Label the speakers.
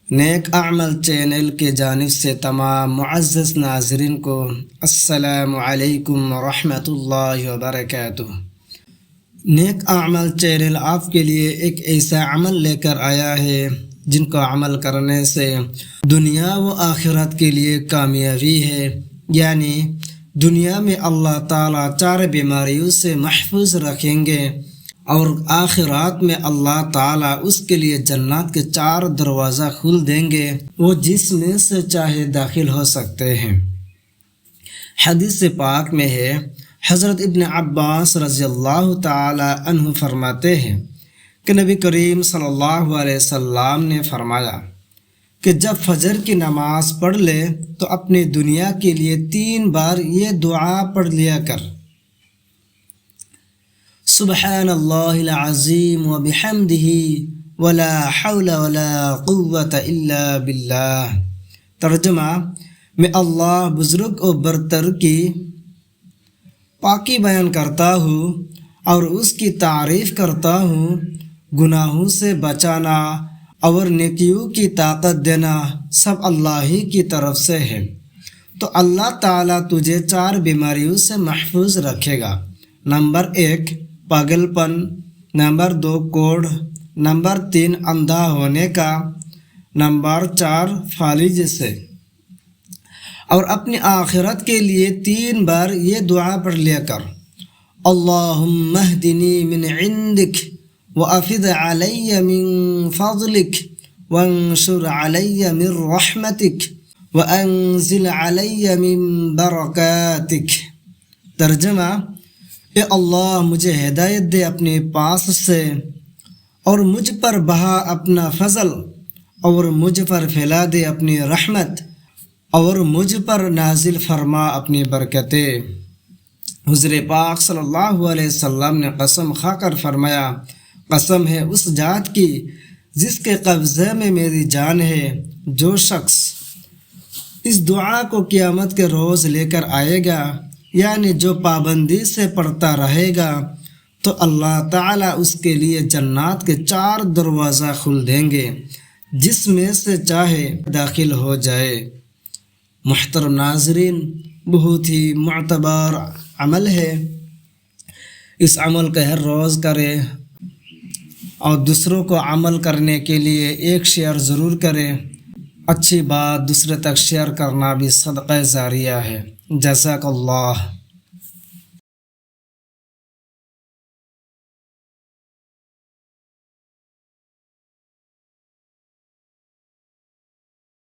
Speaker 1: نیک اعمال چینل کے جانب سے تمام معزز ناظرین کو السلام علیکم ورحمۃ اللہ وبرکاتہ۔ نیک اعمال چینل آپ کے لیے ایک ایسا عمل لے کر آیا ہے جن کو عمل کرنے سے دنیا و آخرت کے لیے کامیابی ہے، یعنی دنیا میں اللہ تعالیٰ 4 بیماریوں سے محفوظ رکھیں گے اور آخرات میں اللہ تعالیٰ اس کے لیے جنات کے 4 دروازہ کھول دیں گے، وہ جس میں سے چاہے داخل ہو سکتے ہیں۔ حدیث پاک میں ہے، حضرت ابن عباس رضی اللہ تعالی عنہ فرماتے ہیں کہ نبی کریم صلی اللہ علیہ وسلم نے فرمایا کہ جب فجر کی نماز پڑھ لے تو اپنی دنیا کے لیے 3 بار یہ دعا پڑھ لیا کر: سبحان اللہ العظیم وبحمدہ ولا حول ولا قوة الا باللہ۔ ترجمہ: میں اللہ بزرگ و برتر کی پاکی بیان کرتا ہوں اور اس کی تعریف کرتا ہوں، گناہوں سے بچانا اور نیکیوں کی طاقت دینا سب اللہ ہی کی طرف سے ہے، تو اللہ تعالیٰ تجھے 4 بیماریوں سے محفوظ رکھے گا۔ نمبر 1 پاگل پن، نمبر 2 کوڑھ، نمبر 3 اندھا ہونے کا، نمبر 4 فالج سے۔ اور اپنی آخرت کے لیے 3 بار یہ دعا پڑھ لیا کر: اللہم اہدنی من عندک وافض علی من فضلک وانشر علی من رحمتک وانزل علی من برکاتک۔ ترجمہ: اے اللہ مجھے ہدایت دے اپنے پاس سے، اور مجھ پر بہا اپنا فضل، اور مجھ پر پھیلا دے اپنی رحمت، اور مجھ پر نازل فرما اپنی برکتیں۔ حضور پاک صلی اللہ علیہ وسلم نے قسم کھا کر فرمایا: قسم ہے اس ذات کی جس کے قبضے میں میری جان ہے، جو شخص اس دعا کو قیامت کے روز لے کر آئے گا، یعنی جو پابندی سے پڑھتا رہے گا، تو اللہ تعالیٰ اس کے لیے جنات کے 4 دروازہ کھول دیں گے، جس میں سے چاہے داخل ہو جائے۔ محترم ناظرین، بہت ہی معتبر عمل ہے، اس عمل کا ہر روز کرے اور دوسروں کو عمل کرنے کے لیے ایک شیئر ضرور کرے۔ اچھی بات دوسرے تک شیئر کرنا بھی صدقہ جاریہ ہے۔ جزاک اللہ۔